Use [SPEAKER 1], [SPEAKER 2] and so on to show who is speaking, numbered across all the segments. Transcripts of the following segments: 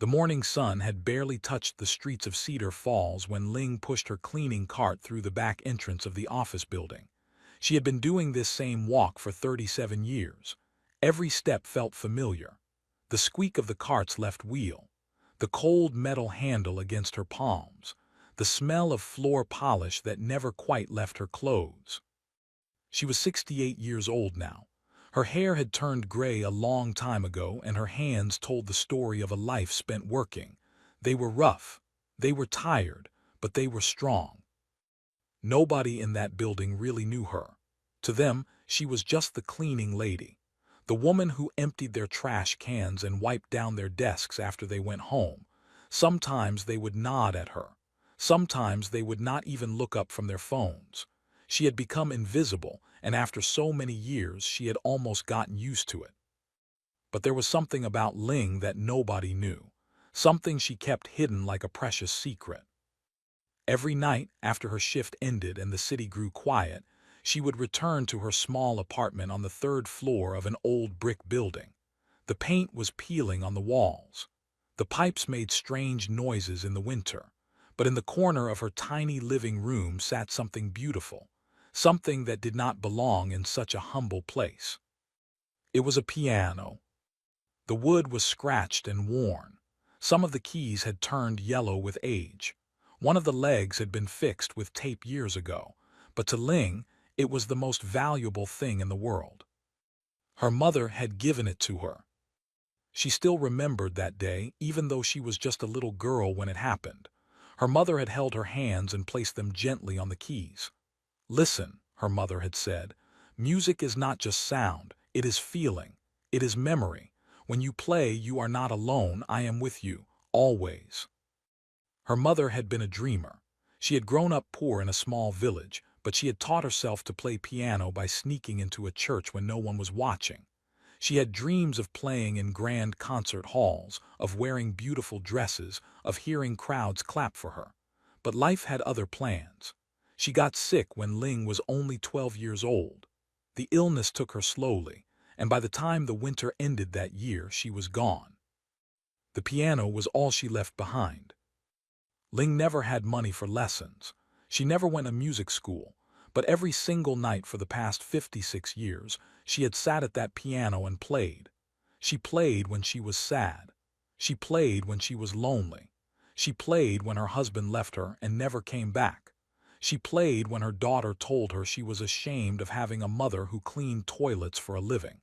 [SPEAKER 1] The morning sun had barely touched the streets of Cedar Falls when Ling pushed her cleaning cart through the back entrance of the office building. She had been doing this same walk for 37 years. Every step felt familiar. The squeak of the cart's left wheel, the cold metal handle against her palms, the smell of floor polish that never quite left her clothes. She was 68 years old now. Her hair had turned gray a long time ago, and her hands told the story of a life spent working. They were rough, they were tired, but they were strong. Nobody in that building really knew her. To them, she was just the cleaning lady, the woman who emptied their trash cans and wiped down their desks after they went home. Sometimes they would nod at her. Sometimes they would not even look up from their phones. She had become invisible, and after so many years she had almost gotten used to it. But there was something about Ling that nobody knew, something she kept hidden like a precious secret. Every night, after her shift ended and the city grew quiet, she would return to her small apartment on the third floor of an old brick building. The paint was peeling on the walls. The pipes made strange noises in the winter. But in the corner of her tiny living room sat something beautiful, something that did not belong in such a humble place. It was a piano. The wood was scratched and worn. Some of the keys had turned yellow with age. One of the legs had been fixed with tape years ago, but to Ling, it was the most valuable thing in the world. Her mother had given it to her. She still remembered that day, even though she was just a little girl when it happened. Her mother had held her hands and placed them gently on the keys. "Listen," her mother had said, "music is not just sound, it is feeling, it is memory. When you play, you are not alone, I am with you, always." Her mother had been a dreamer. She had grown up poor in a small village, but she had taught herself to play piano by sneaking into a church when no one was watching. She had dreams of playing in grand concert halls, of wearing beautiful dresses, of hearing crowds clap for her. But life had other plans. She got sick when Ling was only 12 years old. The illness took her slowly, and by the time the winter ended that year, she was gone. The piano was all she left behind. Ling never had money for lessons. She never went to music school, but every single night for the past 56 years, she had sat at that piano and played. She played when she was sad. She played when she was lonely. She played when her husband left her and never came back. She played when her daughter told her she was ashamed of having a mother who cleaned toilets for a living.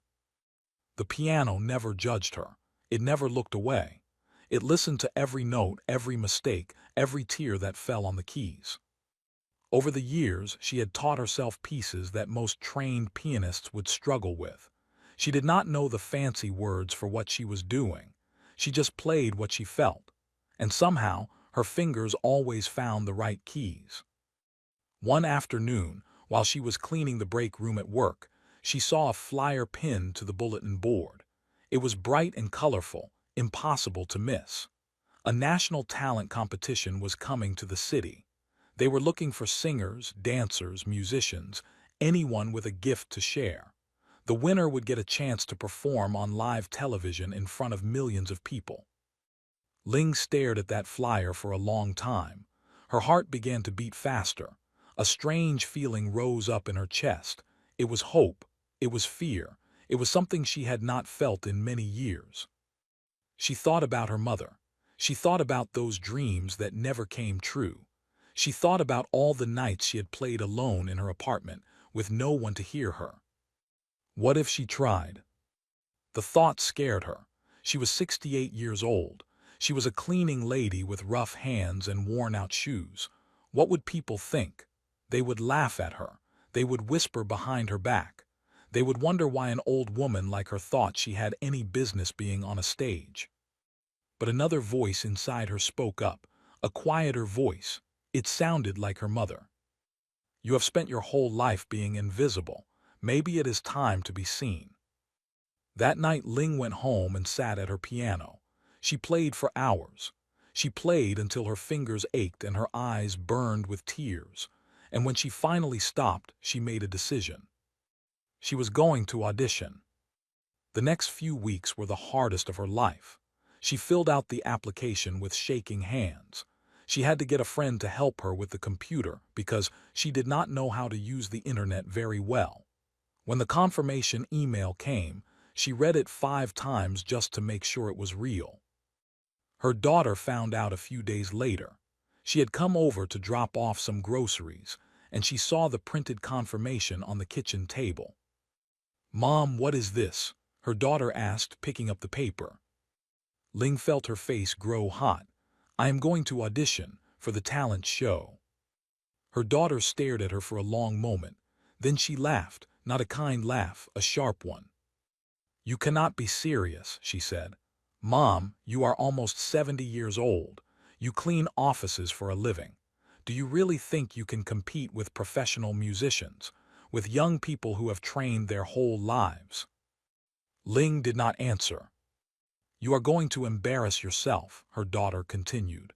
[SPEAKER 1] The piano never judged her. It never looked away. It listened to every note, every mistake, every tear that fell on the keys. Over the years, she had taught herself pieces that most trained pianists would struggle with. She did not know the fancy words for what she was doing. She just played what she felt. And somehow, her fingers always found the right keys. One afternoon, while she was cleaning the break room at work, she saw a flyer pinned to the bulletin board. It was bright and colorful, impossible to miss. A national talent competition was coming to the city. They were looking for singers, dancers, musicians, anyone with a gift to share. The winner would get a chance to perform on live television in front of millions of people. Ling stared at that flyer for a long time. Her heart began to beat faster. A strange feeling rose up in her chest. It was hope. It was fear. It was something she had not felt in many years. She thought about her mother. She thought about those dreams that never came true. She thought about all the nights she had played alone in her apartment, with no one to hear her. What if she tried? The thought scared her. She was 68 years old. She was a cleaning lady with rough hands and worn-out shoes. What would people think? They would laugh at her. They would whisper behind her back. They would wonder why an old woman like her thought she had any business being on a stage. But another voice inside her spoke up, a quieter voice. It sounded like her mother. "You have spent your whole life being invisible. Maybe it is time to be seen." That night Ling went home and sat at her piano. She played for hours. She played until her fingers ached and her eyes burned with tears. And when she finally stopped, she made a decision. She was going to audition. The next few weeks were the hardest of her life. She filled out the application with shaking hands. She had to get a friend to help her with the computer because she did not know how to use the internet very well. When the confirmation email came, she read it 5 times just to make sure it was real. Her daughter found out a few days later. She had come over to drop off some groceries, and she saw the printed confirmation on the kitchen table. "Mom, what is this?" her daughter asked, picking up the paper. Ling felt her face grow hot. "I am going to audition for the talent show." Her daughter stared at her for a long moment. Then she laughed, not a kind laugh, a sharp one. "You cannot be serious," she said. "Mom, you are almost 70 years old. You clean offices for a living. Do you really think you can compete with professional musicians, with young people who have trained their whole lives?" Ling did not answer. "You are going to embarrass yourself," her daughter continued.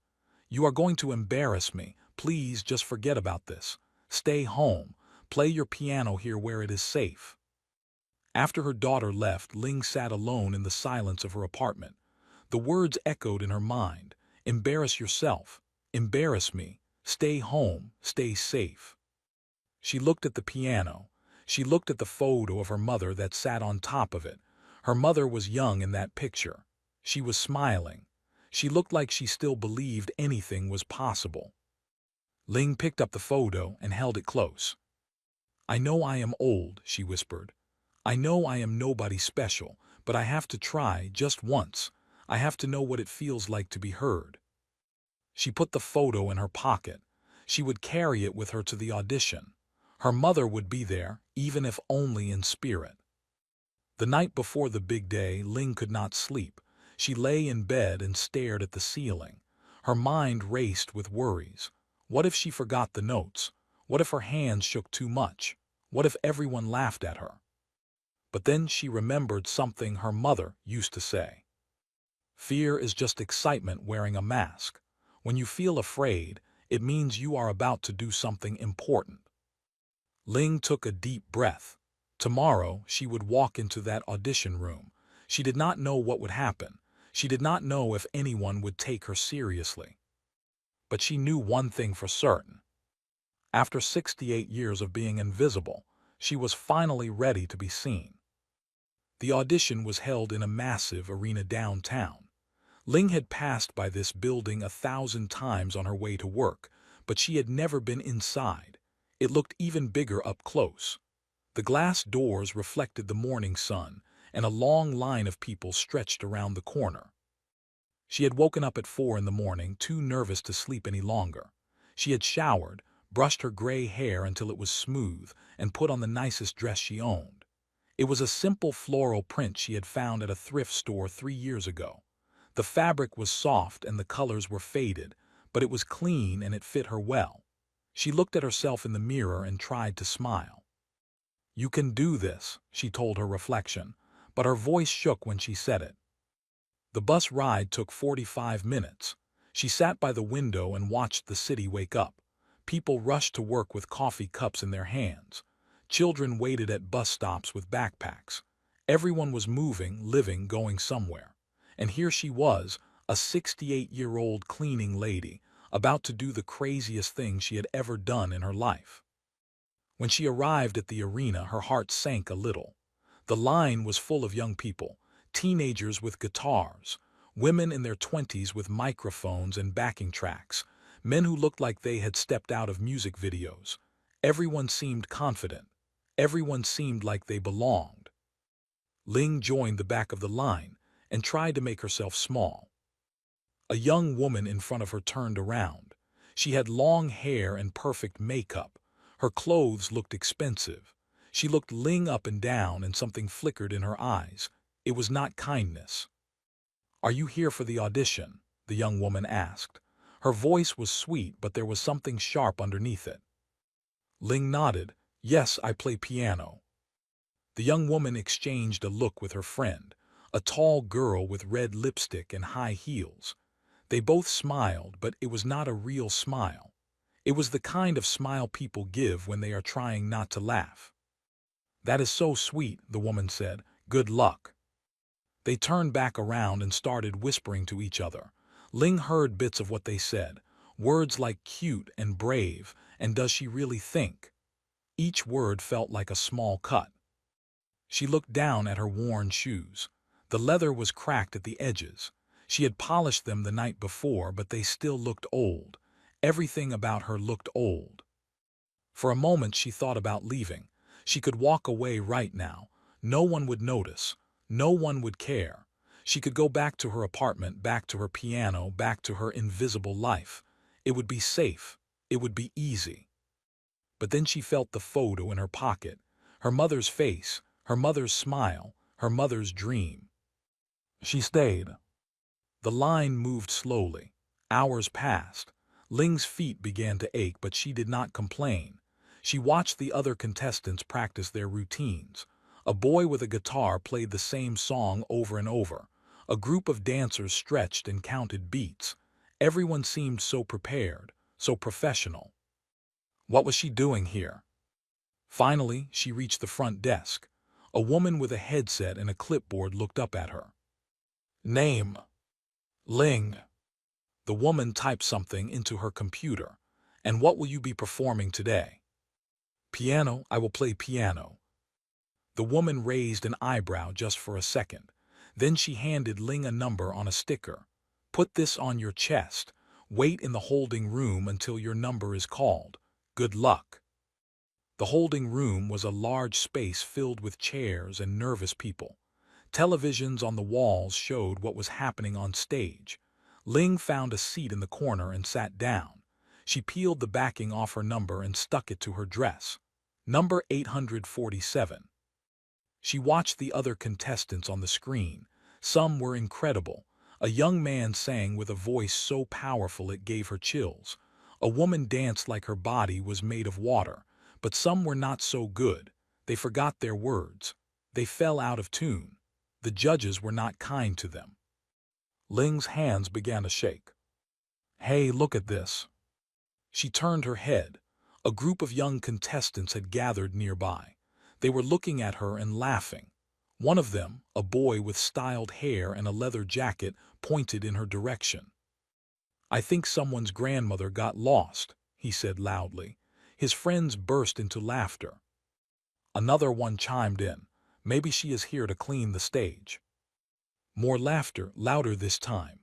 [SPEAKER 1] "You are going to embarrass me. Please just forget about this. Stay home. Play your piano here where it is safe." After her daughter left, Ling sat alone in the silence of her apartment. The words echoed in her mind. "Embarrass yourself. Embarrass me. Stay home. Stay safe." She looked at the piano. She looked at the photo of her mother that sat on top of it. Her mother was young in that picture. She was smiling. She looked like she still believed anything was possible. Ling picked up the photo and held it close. "I know I am old," she whispered. "I know I am nobody special, but I have to try just once. I have to know what it feels like to be heard." She put the photo in her pocket. She would carry it with her to the audition. Her mother would be there, even if only in spirit. The night before the big day, Ling could not sleep. She lay in bed and stared at the ceiling. Her mind raced with worries. What if she forgot the notes? What if her hands shook too much? What if everyone laughed at her? But then she remembered something her mother used to say. "Fear is just excitement wearing a mask. When you feel afraid, it means you are about to do something important." Ling took a deep breath. Tomorrow she would walk into that audition room. She did not know what would happen. She did not know if anyone would take her seriously. But she knew one thing for certain. After 68 years of being invisible, she was finally ready to be seen. The audition was held in a massive arena downtown. Ling had passed by this building 1,000 times on her way to work, but she had never been inside. It looked even bigger up close. The glass doors reflected the morning sun, and a long line of people stretched around the corner. She had woken up at 4 in the morning, too nervous to sleep any longer. She had showered, brushed her gray hair until it was smooth, and put on the nicest dress she owned. It was a simple floral print she had found at a thrift store 3 years ago. The fabric was soft and the colors were faded, but it was clean and it fit her well. She looked at herself in the mirror and tried to smile. "You can do this," she told her reflection, but her voice shook when she said it. The bus ride took 45 minutes. She sat by the window and watched the city wake up. People rushed to work with coffee cups in their hands. Children waited at bus stops with backpacks. Everyone was moving, living, going somewhere. And here she was, a 68-year-old cleaning lady, about to do the craziest thing she had ever done in her life. When she arrived at the arena, her heart sank a little. The line was full of young people, teenagers with guitars, women in their 20s with microphones and backing tracks, men who looked like they had stepped out of music videos. Everyone seemed confident. Everyone seemed like they belonged. Ling joined the back of the line and tried to make herself small. A young woman in front of her turned around. She had long hair and perfect makeup. Her clothes looked expensive. She looked Ling up and down, and something flickered in her eyes. It was not kindness. "Are you here for the audition?" the young woman asked. Her voice was sweet, but there was something sharp underneath it. Ling nodded. "Yes, I play piano." The young woman exchanged a look with her friend, a tall girl with red lipstick and high heels. They both smiled, but it was not a real smile. It was the kind of smile people give when they are trying not to laugh. "That is so sweet," the woman said. "Good luck." They turned back around and started whispering to each other. Ling heard bits of what they said, words like cute and brave, and does she really think? Each word felt like a small cut. She looked down at her worn shoes. The leather was cracked at the edges. She had polished them the night before, but they still looked old. Everything about her looked old. For a moment she thought about leaving. She could walk away right now. No one would notice. No one would care. She could go back to her apartment, back to her piano, back to her invisible life. It would be safe. It would be easy. But then she felt the photo in her pocket. Her mother's face, her mother's smile, her mother's dream. She stayed. The line moved slowly. Hours passed. Ling's feet began to ache, but she did not complain. She watched the other contestants practice their routines. A boy with a guitar played the same song over and over. A group of dancers stretched and counted beats. Everyone seemed so prepared, so professional. What was she doing here? Finally, she reached the front desk. A woman with a headset and a clipboard looked up at her. Name: Ling. The woman typed something into her computer. And what will you be performing today? Piano. I will play piano. The woman raised an eyebrow just for a second. Then she handed Ling a number on a sticker. Put this on your chest. Wait in the holding room until your number is called. Good luck. The holding room was a large space filled with chairs and nervous people. Televisions on the walls showed what was happening on stage. Ling found a seat in the corner and sat down. She peeled the backing off her number and stuck it to her dress. Number 847. She watched the other contestants on the screen. Some were incredible. A young man sang with a voice so powerful it gave her chills. A woman danced like her body was made of water. But some were not so good. They forgot their words. They fell out of tune. The judges were not kind to them. Ling's hands began to shake. Hey, look at this. She turned her head. A group of young contestants had gathered nearby. They were looking at her and laughing. One of them, a boy with styled hair and a leather jacket, pointed in her direction. I think someone's grandmother got lost, he said loudly. His friends burst into laughter. Another one chimed in. Maybe she is here to clean the stage. More laughter, louder this time.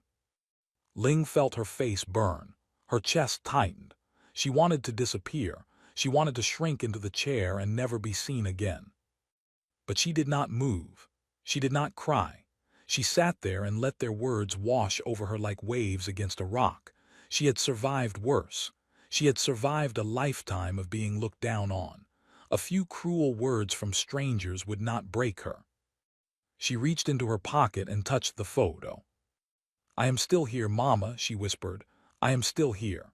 [SPEAKER 1] Ling felt her face burn. Her chest tightened. She wanted to disappear. She wanted to shrink into the chair and never be seen again. But she did not move. She did not cry. She sat there and let their words wash over her like waves against a rock. She had survived worse. She had survived a lifetime of being looked down on. A few cruel words from strangers would not break her. She reached into her pocket and touched the photo. I am still here, Mama, she whispered. I am still here.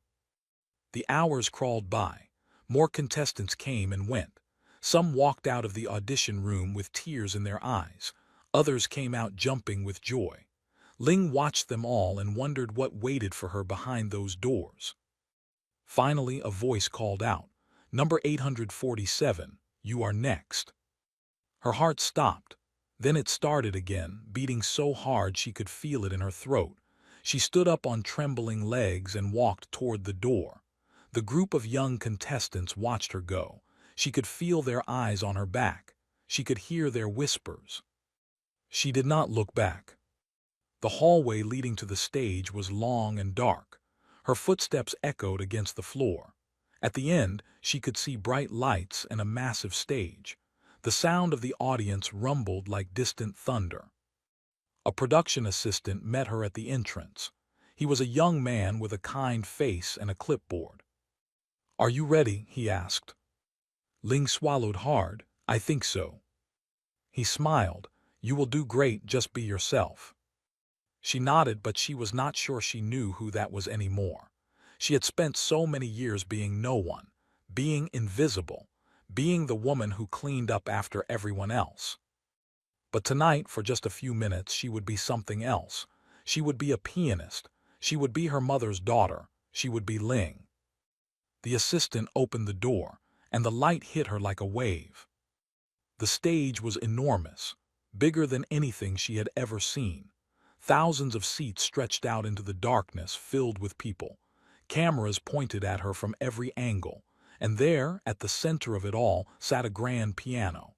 [SPEAKER 1] The hours crawled by. More contestants came and went. Some walked out of the audition room with tears in their eyes. Others came out jumping with joy. Ling watched them all and wondered what waited for her behind those doors. Finally, a voice called out, Number 847, you are next. Her heart stopped. Then it started again, beating so hard she could feel it in her throat. She stood up on trembling legs and walked toward the door. The group of young contestants watched her go. She could feel their eyes on her back. She could hear their whispers. She did not look back. The hallway leading to the stage was long and dark. Her footsteps echoed against the floor. At the end, she could see bright lights and a massive stage. The sound of the audience rumbled like distant thunder. A production assistant met her at the entrance. He was a young man with a kind face and a clipboard. Are you ready? He asked. Ling swallowed hard. I think so. He smiled. You will do great, just be yourself. She nodded, but she was not sure she knew who that was anymore. She had spent so many years being no one, being invisible, being the woman who cleaned up after everyone else. But tonight, for just a few minutes, she would be something else. She would be a pianist. She would be her mother's daughter. She would be Ling. The assistant opened the door, and the light hit her like a wave. The stage was enormous. bigger than anything she had ever seen. Thousands of seats stretched out into the darkness, filled with people. Cameras pointed at her from every angle, and there, at the center of it all, sat a grand piano.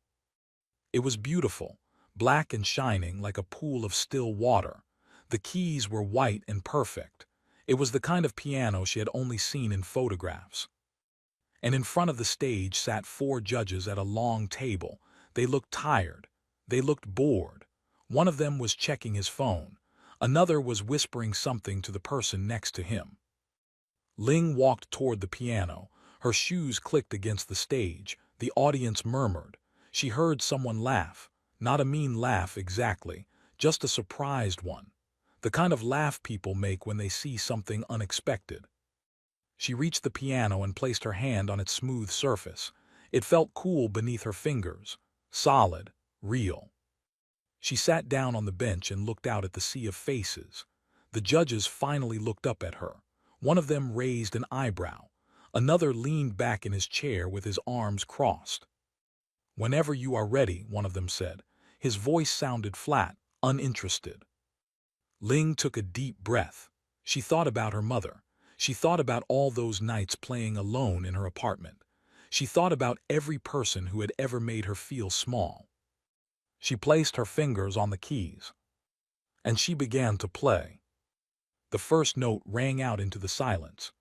[SPEAKER 1] It was beautiful, black and shining like a pool of still water. The keys were white and perfect. It was the kind of piano she had only seen in photographs. And in front of the stage sat 4 judges at a long table. They looked tired. They looked bored. One of them was checking his phone. Another was whispering something to the person next to him. Ling walked toward the piano. Her shoes clicked against the stage. The audience murmured. She heard someone laugh. Not a mean laugh exactly, just a surprised one. The kind of laugh people make when they see something unexpected. She reached the piano and placed her hand on its smooth surface. It felt cool beneath her fingers, solid, real. She sat down on the bench and looked out at the sea of faces. The judges finally looked up at her. One of them raised an eyebrow. Another leaned back in his chair with his arms crossed. "Whenever you are ready," one of them said. His voice sounded flat, uninterested. Ling took a deep breath. She thought about her mother. She thought about all those nights playing alone in her apartment. She thought about every person who had ever made her feel small. She placed her fingers on the keys, and she began to play. The first note rang out into the silence.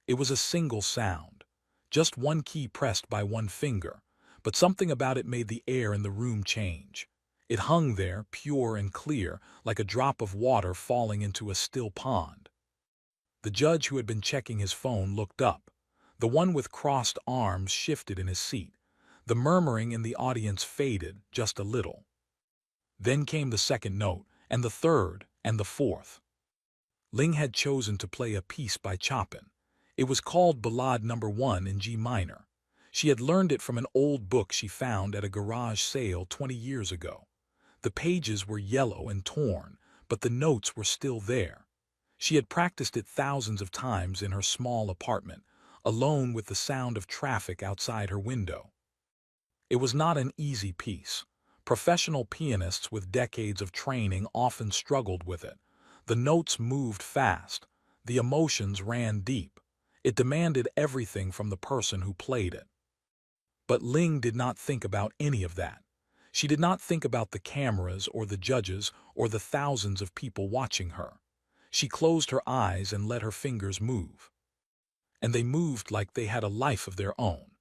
[SPEAKER 1] It was a single sound, just one key pressed by one finger, but something about it made the air in the room change. It hung there, pure and clear, like a drop of water falling into a still pond. The judge who had been checking his phone looked up. The one with crossed arms shifted in his seat. The murmuring in the audience faded just a little. Then came the second note, and the third, and the fourth. Ling had chosen to play a piece by Chopin. It was called Ballade No. 1 in G minor. She had learned it from an old book she found at a garage sale 20 years ago. The pages were yellow and torn, but the notes were still there. She had practiced it thousands of times in her small apartment, alone with the sound of traffic outside her window. It was not an easy piece. Professional pianists with decades of training often struggled with it. The notes moved fast. The emotions ran deep. It demanded everything from the person who played it. But Ling did not think about any of that. She did not think about the cameras or the judges or the thousands of people watching her. She closed her eyes and let her fingers move. And they moved like they had a life of their own.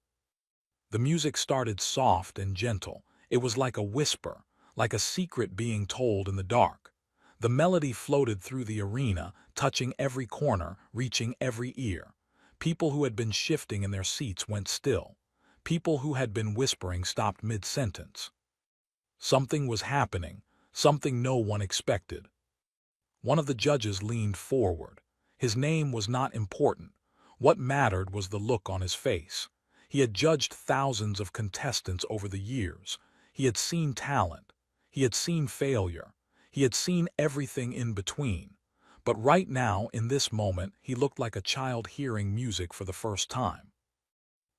[SPEAKER 1] The music started soft and gentle. It was like a whisper, like a secret being told in the dark. The melody floated through the arena, touching every corner, reaching every ear. People who had been shifting in their seats went still. People who had been whispering stopped mid-sentence. Something was happening, something no one expected. One of the judges leaned forward. His name was not important. What mattered was the look on his face. He had judged thousands of contestants over the years. He had seen talent. He had seen failure. He had seen everything in between. But right now, in this moment, he looked like a child hearing music for the first time.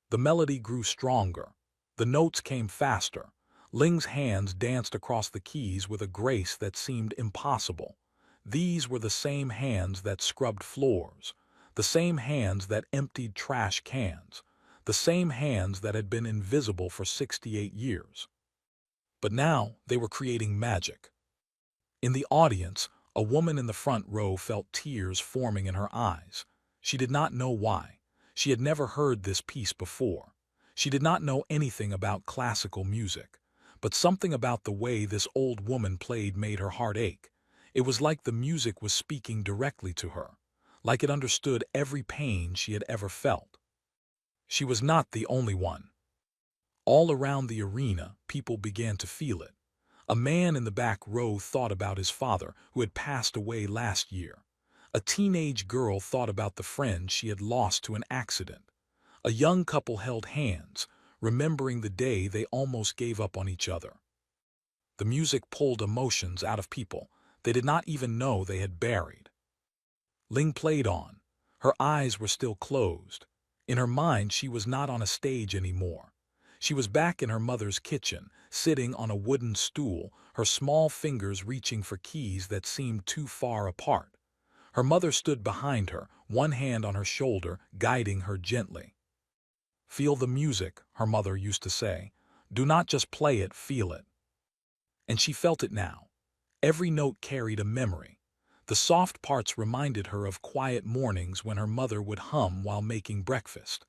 [SPEAKER 1] The melody grew stronger. The notes came faster. Ling's hands danced across the keys with a grace that seemed impossible. These were the same hands that scrubbed floors, the same hands that emptied trash cans, the same hands that had been invisible for 68 years. But now they were creating magic. In the audience, a woman in the front row felt tears forming in her eyes. She did not know why. She had never heard this piece before. She did not know anything about classical music. But something about the way this old woman played made her heart ache. It was like the music was speaking directly to her, like it understood every pain she had ever felt. She was not the only one. All around the arena, people began to feel it. A man in the back row thought about his father, who had passed away last year. A teenage girl thought about the friend she had lost to an accident. A young couple held hands, remembering the day they almost gave up on each other. The music pulled emotions out of people they did not even know they had buried. Ling played on. Her eyes were still closed. In her mind, she was not on a stage anymore. She was back in her mother's kitchen, sitting on a wooden stool, her small fingers reaching for keys that seemed too far apart. Her mother stood behind her, one hand on her shoulder, guiding her gently. "Feel the music," her mother used to say. "Do not just play it, feel it." And she felt it now. Every note carried a memory. The soft parts reminded her of quiet mornings when her mother would hum while making breakfast.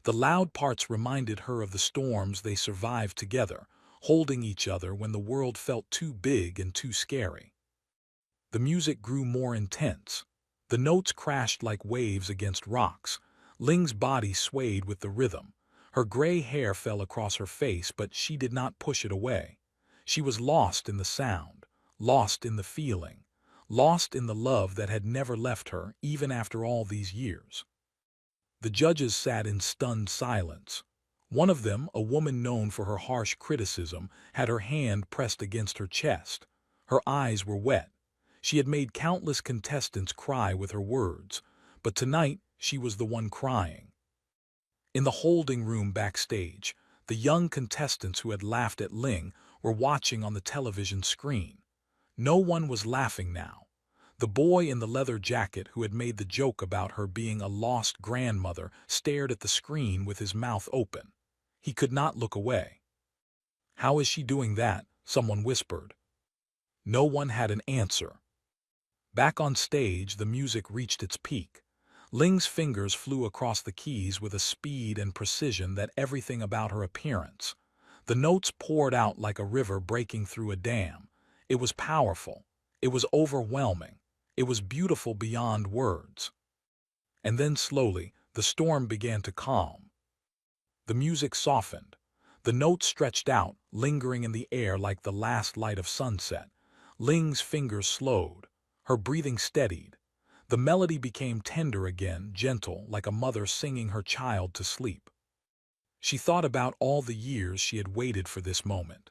[SPEAKER 1] The loud parts reminded her of the storms they survived together, holding each other when the world felt too big and too scary. The music grew more intense. The notes crashed like waves against rocks. Ling's body swayed with the rhythm. Her gray hair fell across her face, but she did not push it away. She was lost in the sound, lost in the feeling, lost in the love that had never left her, even after all these years. The judges sat in stunned silence. One of them, a woman known for her harsh criticism, had her hand pressed against her chest. Her eyes were wet. She had made countless contestants cry with her words, but tonight she was the one crying. In the holding room backstage, the young contestants who had laughed at Ling were watching on the television screen. No one was laughing now. The boy in the leather jacket who had made the joke about her being a lost grandmother stared at the screen with his mouth open. He could not look away. "How is she doing that?" someone whispered. No one had an answer. Back on stage, the music reached its peak. Ling's fingers flew across the keys with a speed and precision that everything about her appearance. The notes poured out like a river breaking through a dam. It was powerful. It was overwhelming. It was beautiful beyond words. And then slowly, the storm began to calm. The music softened. The notes stretched out, lingering in the air like the last light of sunset. Ling's fingers slowed. Her breathing steadied. The melody became tender again, gentle, like a mother singing her child to sleep. She thought about all the years she had waited for this moment.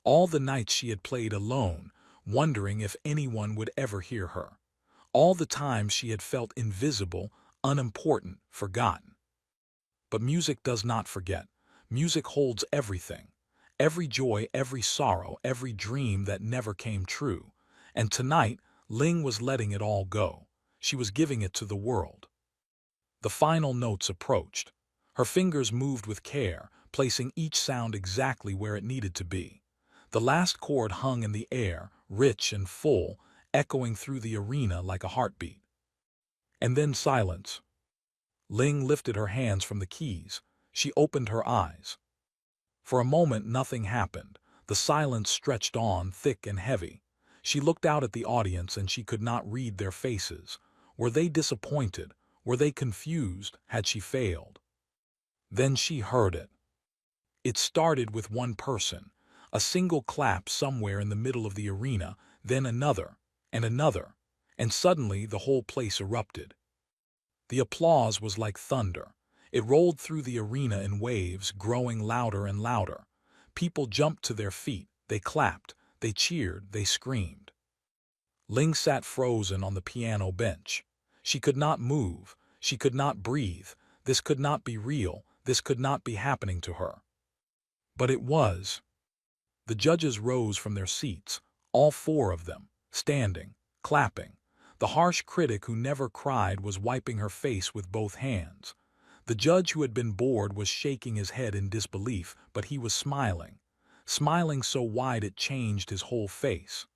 [SPEAKER 1] All the nights she had played alone, wondering if anyone would ever hear her. All the times she had felt invisible, unimportant, forgotten. But music does not forget. Music holds everything. Every joy, every sorrow, every dream that never came true. And tonight, Ling was letting it all go. She was giving it to the world. The final notes approached. Her fingers moved with care, placing each sound exactly where it needed to be. The last chord hung in the air, rich and full, echoing through the arena like a heartbeat. And then silence. Ling lifted her hands from the keys. She opened her eyes. For a moment nothing happened. The silence stretched on, thick and heavy. She looked out at the audience and she could not read their faces. Were they disappointed? Were they confused? Had she failed? Then she heard it. It started with one person. A single clap somewhere in the middle of the arena, then another, and another, and suddenly the whole place erupted. The applause was like thunder. It rolled through the arena in waves, growing louder and louder. People jumped to their feet, they clapped, they cheered, they screamed. Ling sat frozen on the piano bench. She could not move, she could not breathe. This could not be real, this could not be happening to her. But it was. The judges rose from their seats, all four of them, standing, clapping. The harsh critic who never cried was wiping her face with both hands. The judge who had been bored was shaking his head in disbelief, but he was smiling. Smiling so wide it changed his whole face.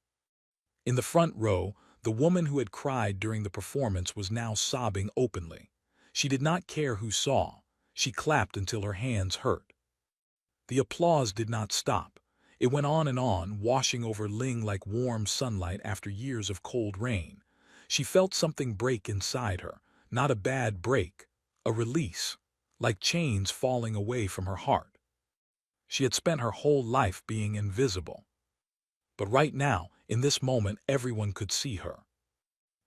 [SPEAKER 1] In the front row, the woman who had cried during the performance was now sobbing openly. She did not care who saw. She clapped until her hands hurt. The applause did not stop. It went on, washing over Ling like warm sunlight after years of cold rain. She felt something break inside her, not a bad break, a release, like chains falling away from her heart. She had spent her whole life being invisible. But right now, in this moment, everyone could see her.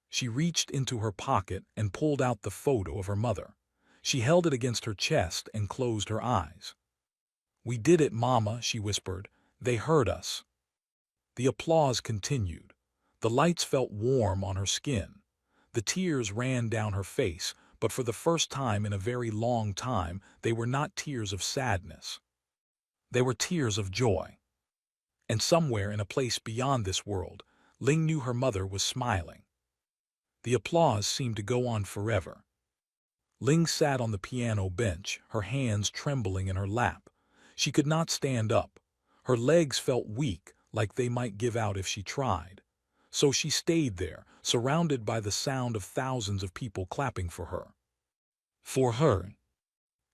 [SPEAKER 1] She reached into her pocket and pulled out the photo of her mother. She held it against her chest and closed her eyes. "We did it, Mama," she whispered. "They heard us." The applause continued. The lights felt warm on her skin. The tears ran down her face, but for the first time in a very long time, they were not tears of sadness. They were tears of joy. And somewhere in a place beyond this world, Ling knew her mother was smiling. The applause seemed to go on forever. Ling sat on the piano bench, her hands trembling in her lap. She could not stand up. Her legs felt weak, like they might give out if she tried. So she stayed there, surrounded by the sound of thousands of people clapping for her. For her,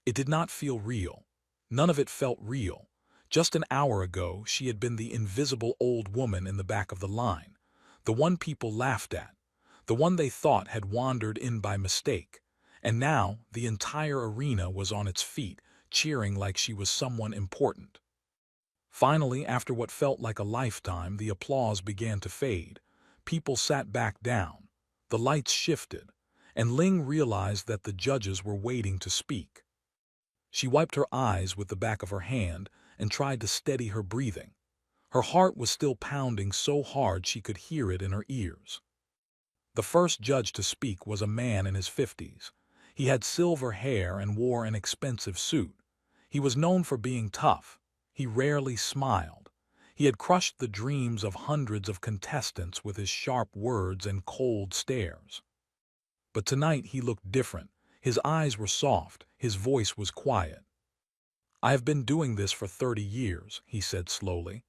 [SPEAKER 1] it did not feel real. None of it felt real. Just an hour ago, she had been the invisible old woman in the back of the line, the one people laughed at, the one they thought had wandered in by mistake. And now, the entire arena was on its feet, cheering like she was someone important. Finally, after what felt like a lifetime, the applause began to fade. People sat back down. The lights shifted, and Ling realized that the judges were waiting to speak. She wiped her eyes with the back of her hand and tried to steady her breathing. Her heart was still pounding so hard she could hear it in her ears. The first judge to speak was a man in his 50s. He had silver hair and wore an expensive suit. He was known for being tough. He rarely smiled. He had crushed the dreams of hundreds of contestants with his sharp words and cold stares. But tonight he looked different. His eyes were soft, his voice was quiet. "I have been doing this for 30 years, he said slowly.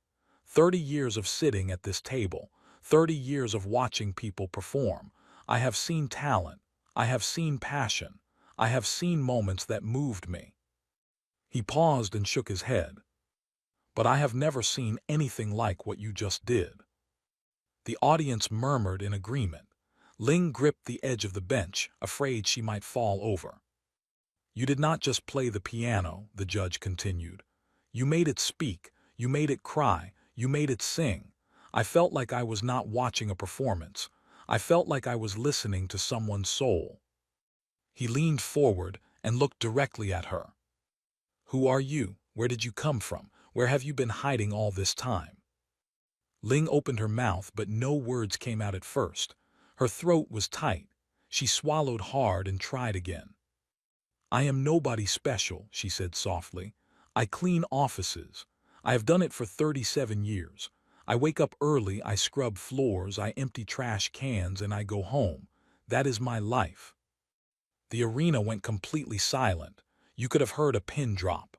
[SPEAKER 1] 30 years of sitting at this table, 30 years of watching people perform. I have seen talent. I have seen passion. I have seen moments that moved me." He paused and shook his head. "But I have never seen anything like what you just did." The audience murmured in agreement. Ling gripped the edge of the bench, afraid she might fall over. "You did not just play the piano," the judge continued. "You made it speak, you made it cry, you made it sing. I felt like I was not watching a performance. I felt like I was listening to someone's soul." He leaned forward and looked directly at her. "Who are you? Where did you come from? Where have you been hiding all this time?" Ling opened her mouth, but no words came out at first. Her throat was tight. She swallowed hard and tried again. "I am nobody special," she said softly. "I clean offices. I have done it for 37 years. I wake up early, I scrub floors, I empty trash cans, and I go home. That is my life." The arena went completely silent. You could have heard a pin drop.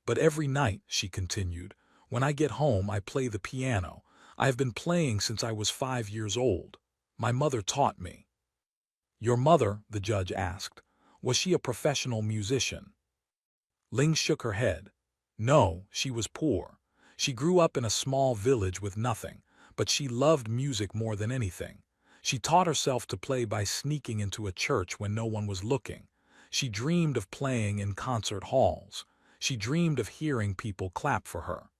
[SPEAKER 1] "But every night," she continued, "when I get home, I play the piano. I have been playing since I was 5 years old. My mother taught me." "Your mother," the judge asked, "was she a professional musician?" Ling shook her head. "No, she was poor. She grew up in a small village with nothing, but she loved music more than anything. She taught herself to play by sneaking into a church when no one was looking. She dreamed of playing in concert halls. She dreamed of hearing people clap for her."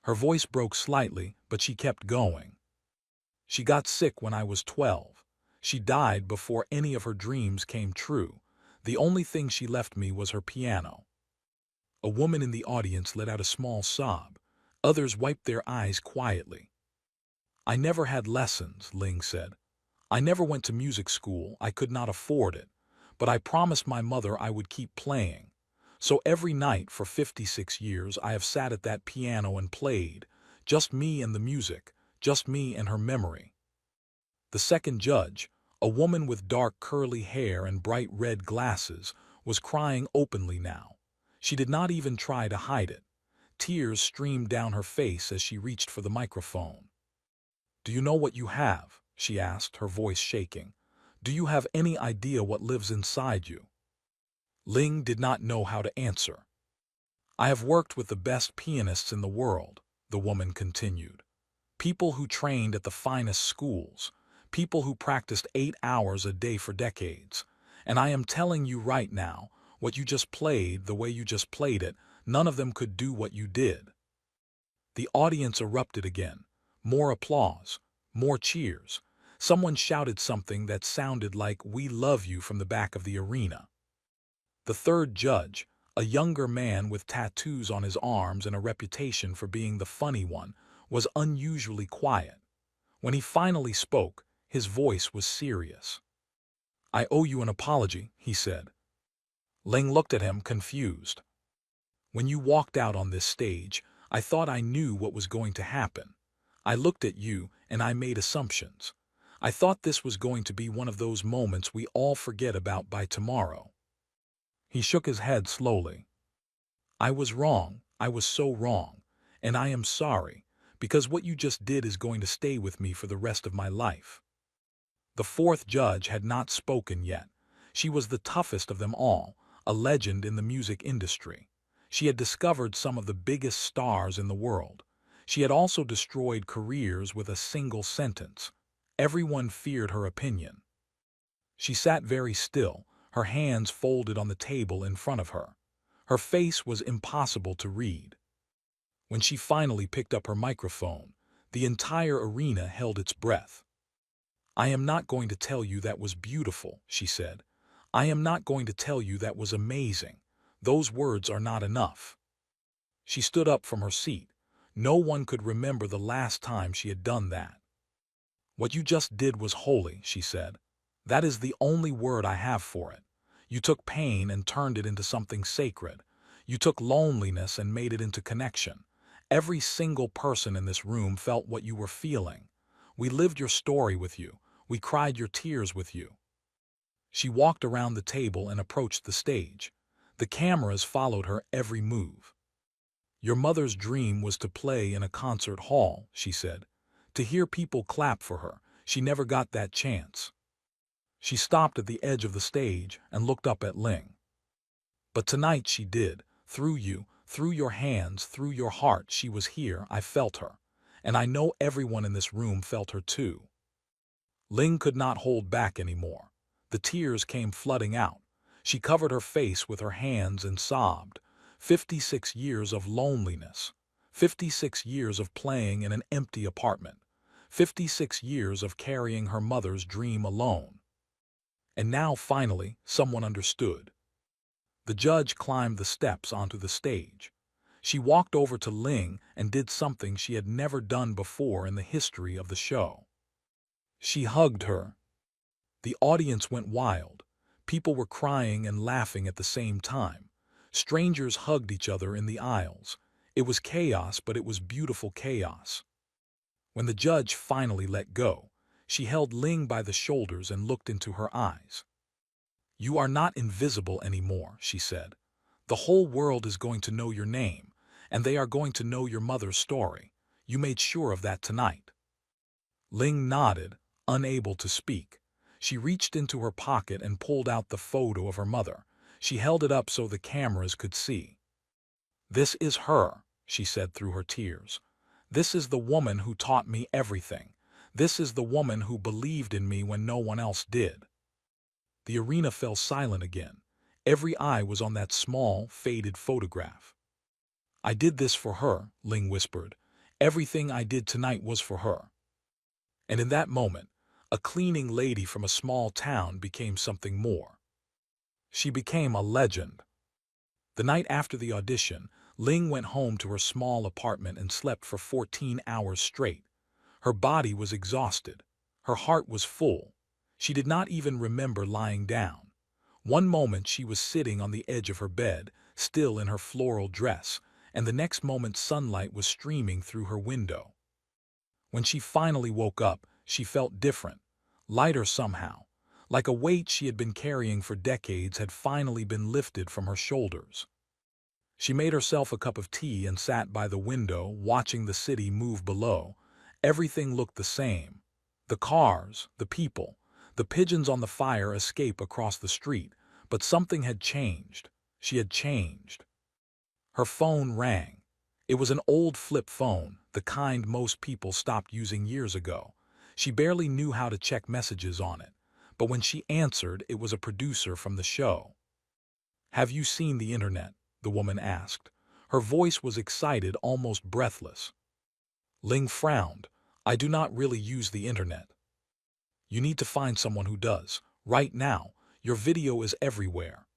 [SPEAKER 1] Her voice broke slightly, but she kept going. "She got sick when I was 12. She died before any of her dreams came true. The only thing she left me was her piano." A woman in the audience let out a small sob. Others wiped their eyes quietly. "I never had lessons," Ling said. "I never went to music school. I could not afford it. But I promised my mother I would keep playing. So every night for 56 years I have sat at that piano and played. Just me and the music. Just me and her memory." The second judge, a woman with dark curly hair and bright red glasses, was crying openly now. She did not even try to hide it. Tears streamed down her face as she reached for the microphone. "Do you know what you have?" she asked, her voice shaking. "Do you have any idea what lives inside you?" Ling did not know how to answer. "I have worked with the best pianists in the world," the woman continued. "People who trained at the finest schools. People who practiced 8 hours a day for decades. And I am telling you right now, what you just played, the way you just played it, none of them could do what you did." The audience erupted again. More applause. More cheers. Someone shouted something that sounded like "We love you" from the back of the arena. The third judge, a younger man with tattoos on his arms and a reputation for being the funny one, was unusually quiet. When he finally spoke, his voice was serious. "I owe you an apology," he said. Ling looked at him, confused. When you walked out on this stage, I thought I knew what was going to happen. I looked at you and I made assumptions. I thought this was going to be one of those moments we all forget about by tomorrow." He shook his head slowly. "I was wrong. I was so wrong. And I am sorry, because what you just did is going to stay with me for the rest of my life." The fourth judge had not spoken yet. She was the toughest of them all, a legend in the music industry. She had discovered some of the biggest stars in the world. She had also destroyed careers with a single sentence. Everyone feared her opinion. She sat very still, her hands folded on the table in front of her. Her face was impossible to read. When she finally picked up her microphone, the entire arena held its breath. "I am not going to tell you that was beautiful," she said. "I am not going to tell you that was amazing. Those words are not enough." She stood up from her seat. No one could remember the last time she had done that. "What you just did was holy," she said. "That is the only word I have for it. You took pain and turned it into something sacred. You took loneliness and made it into connection. Every single person in this room felt what you were feeling. We lived your story with you. We cried your tears with you." She walked around the table and approached the stage. The cameras followed her every move. "Your mother's dream was to play in a concert hall," she said. "To hear people clap for her. She never got that chance." She stopped at the edge of the stage and looked up at Ling. "But tonight she did. Through you, through your hands, through your heart, she was here. I felt her. And I know everyone in this room felt her too." Ling could not hold back anymore. The tears came flooding out. She covered her face with her hands and sobbed. 56 years of loneliness. 56 years of playing in an empty apartment. 56 years of carrying her mother's dream alone. And now, finally, someone understood. The judge climbed the steps onto the stage. She walked over to Ling and did something she had never done before in the history of the show. She hugged her. The audience went wild. People were crying and laughing at the same time. Strangers hugged each other in the aisles. It was chaos, but it was beautiful chaos. When the judge finally let go, she held Ling by the shoulders and looked into her eyes. "You are not invisible anymore," she said. "The whole world is going to know your name, and they are going to know your mother's story. You made sure of that tonight." Ling nodded, unable to speak. She reached into her pocket and pulled out the photo of her mother. She held it up so the cameras could see. "This is her," she said through her tears. "This is the woman who taught me everything. This is the woman who believed in me when no one else did." The arena fell silent again. Every eye was on that small, faded photograph. "I did this for her," Ling whispered. "Everything I did tonight was for her." And in that moment, a cleaning lady from a small town became something more. She became a legend. The night after the audition, Ling went home to her small apartment and slept for 14 hours straight. Her body was exhausted. Her heart was full. She did not even remember lying down. One moment she was sitting on the edge of her bed, still in her floral dress, and the next moment sunlight was streaming through her window. When she finally woke up, she felt different, lighter somehow, like a weight she had been carrying for decades had finally been lifted from her shoulders. She made herself a cup of tea and sat by the window, watching the city move below. Everything looked the same. The cars, the people, the pigeons on the fire escape across the street, but something had changed. She had changed. Her phone rang. It was an old flip phone, the kind most people stopped using years ago. She barely knew how to check messages on it, but when she answered, it was a producer from the show. "Have you seen the internet?" the woman asked. Her voice was excited, almost breathless. Ling frowned. "I do not really use the internet." "You need to find someone who does. Right now, your video is everywhere."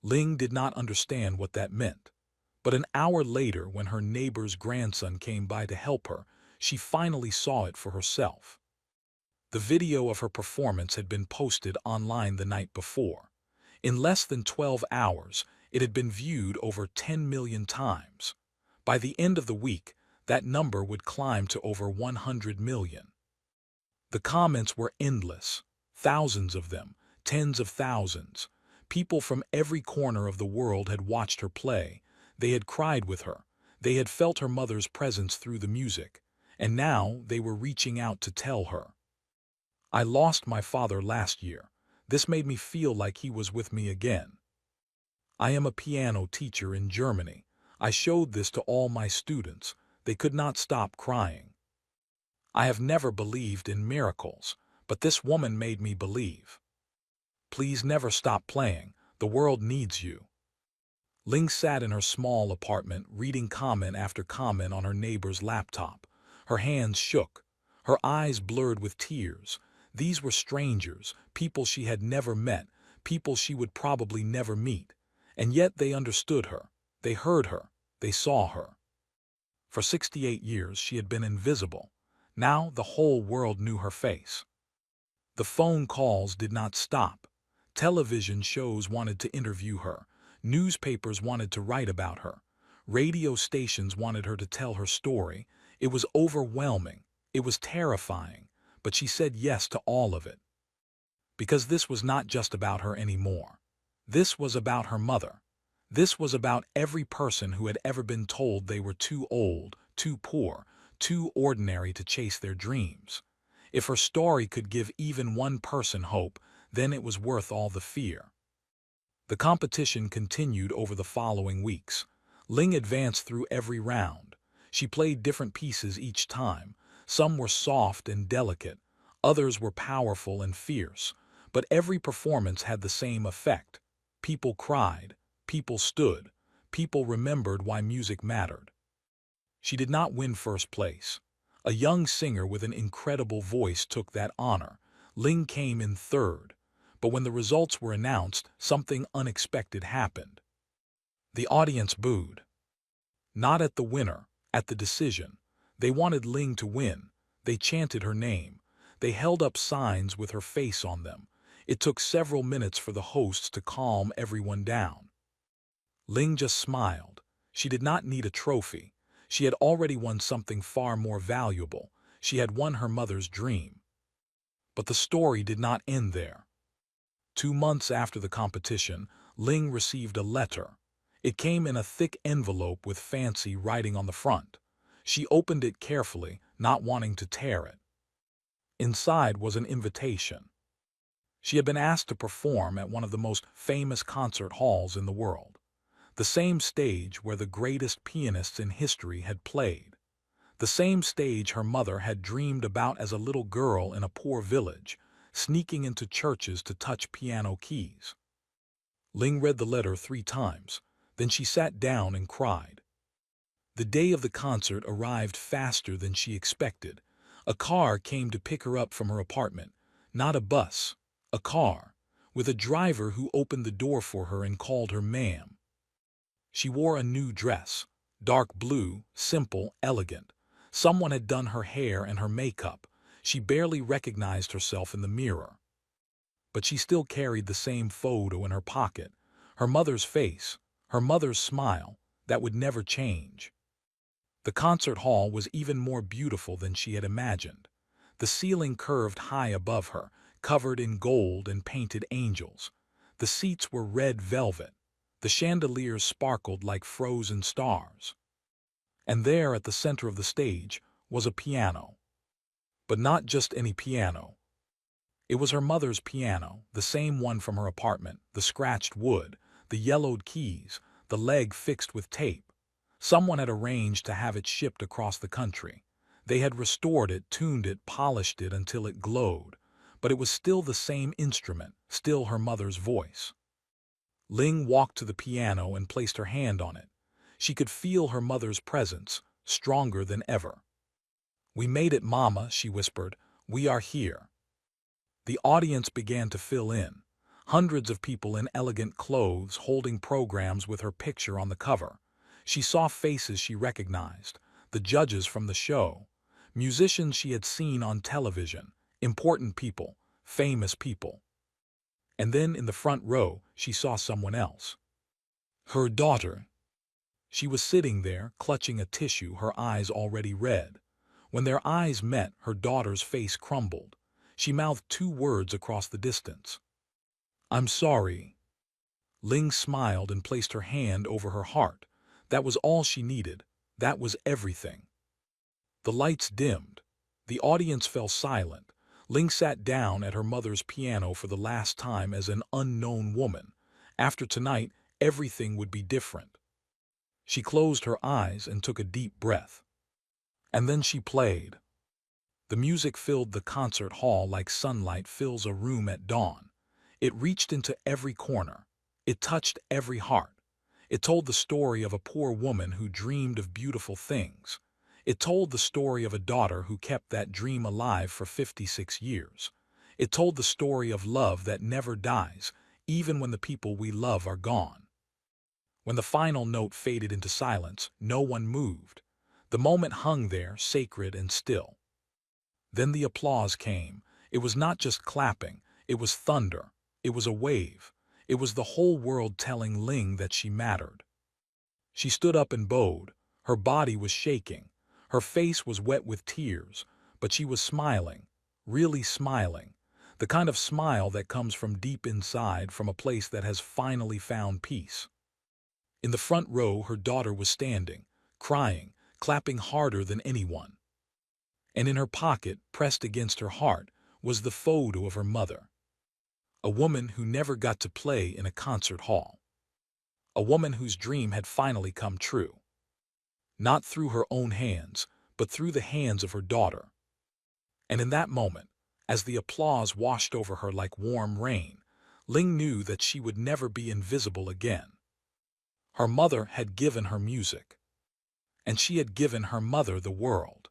[SPEAKER 1] Ling did not understand what that meant. But an hour later, when her neighbor's grandson came by to help her, she finally saw it for herself. The video of her performance had been posted online the night before. In less than 12 hours, It had been viewed over 10 million times. By the end of the week, that number would climb to over 100 million. The comments were endless, thousands of them, tens of thousands. People from every corner of the world had watched her play. They had cried with her. They had felt her mother's presence through the music. And now they were reaching out to tell her. I lost my father last year. This made me feel like he was with me again. I am a piano teacher in Germany. I showed this to all my students. They could not stop crying. I have never believed in miracles, but this woman made me believe. Please never stop playing. The world needs you. Ling sat in her small apartment, reading comment after comment on her neighbor's laptop. Her hands shook. Her eyes blurred with tears. These were strangers, people she had never met, people she would probably never meet. And yet they understood her. They heard her. They saw her. For 68 years she had been invisible. Now the whole world knew her face. The phone calls did not stop. Television shows wanted to interview her. Newspapers wanted to write about her. Radio stations wanted her to tell her story. It was overwhelming. It was terrifying. But she said yes to all of it. Because this was not just about her anymore. This was about her mother. This was about every person who had ever been told they were too old, too poor, too ordinary to chase their dreams. If her story could give even one person hope, then it was worth all the fear. The competition continued over the following weeks. Ling advanced through every round. She played different pieces each time. Some were soft and delicate, others were powerful and fierce, but every performance had the same effect. People cried, people stood, people remembered why music mattered. She did not win first place. A young singer with an incredible voice took that honor. Ling came in third. But when the results were announced, something unexpected happened. The audience booed. Not at the winner, at the decision. They wanted Ling to win. They chanted her name. They held up signs with her face on them. It took several minutes for the hosts to calm everyone down. Ling just smiled. She did not need a trophy. She had already won something far more valuable. She had won her mother's dream. But the story did not end there. 2 months after the competition, Ling received a letter. It came in a thick envelope with fancy writing on the front. She opened it carefully, not wanting to tear it. Inside was an invitation. She had been asked to perform at one of the most famous concert halls in the world, the same stage where the greatest pianists in history had played, the same stage her mother had dreamed about as a little girl in a poor village, sneaking into churches to touch piano keys. Ling read the letter 3 times, then she sat down and cried. The day of the concert arrived faster than she expected. A car came to pick her up from her apartment, not a bus, a car, with a driver who opened the door for her and called her ma'am. She wore a new dress, dark blue, simple, elegant. Someone had done her hair and her makeup. She barely recognized herself in the mirror. But she still carried the same photo in her pocket, her mother's face, her mother's smile, that would never change. The concert hall was even more beautiful than she had imagined. The ceiling curved high above her, covered in gold and painted angels. The seats were red velvet. The chandeliers sparkled like frozen stars. And there at the center of the stage was a piano. But not just any piano. It was her mother's piano, the same one from her apartment, the scratched wood, the yellowed keys, the leg fixed with tape. Someone had arranged to have it shipped across the country. They had restored it, tuned it, polished it until it glowed. But it was still the same instrument, still her mother's voice. Ling walked to the piano and placed her hand on it. She could feel her mother's presence, stronger than ever. "We made it, Mama," she whispered. "We are here." The audience began to fill in. Hundreds of people in elegant clothes holding programs with her picture on the cover. She saw faces she recognized, the judges from the show, musicians she had seen on television, important people, famous people. And then in the front row, she saw someone else. Her daughter. She was sitting there, clutching a tissue, her eyes already red. When their eyes met, her daughter's face crumbled. She mouthed two words across the distance. "I'm sorry." Ling smiled and placed her hand over her heart. That was all she needed. That was everything. The lights dimmed. The audience fell silent. Ling sat down at her mother's piano for the last time as an unknown woman. After tonight, everything would be different. She closed her eyes and took a deep breath. And then she played. The music filled the concert hall like sunlight fills a room at dawn. It reached into every corner. It touched every heart. It told the story of a poor woman who dreamed of beautiful things. It told the story of a daughter who kept that dream alive for 56 years. It told the story of love that never dies, even when the people we love are gone. When the final note faded into silence, no one moved. The moment hung there, sacred and still. Then the applause came. It was not just clapping. It was thunder. It was a wave. It was the whole world telling Ling that she mattered. She stood up and bowed. Her body was shaking. Her face was wet with tears, but she was smiling, really smiling, the kind of smile that comes from deep inside, from a place that has finally found peace. In the front row, her daughter was standing, crying, clapping harder than anyone. And in her pocket, pressed against her heart, was the photo of her mother. A woman who never got to play in a concert hall. A woman whose dream had finally come true. Not through her own hands, but through the hands of her daughter. And in that moment, as the applause washed over her like warm rain, Ling knew that she would never be invisible again. Her mother had given her music, and she had given her mother the world.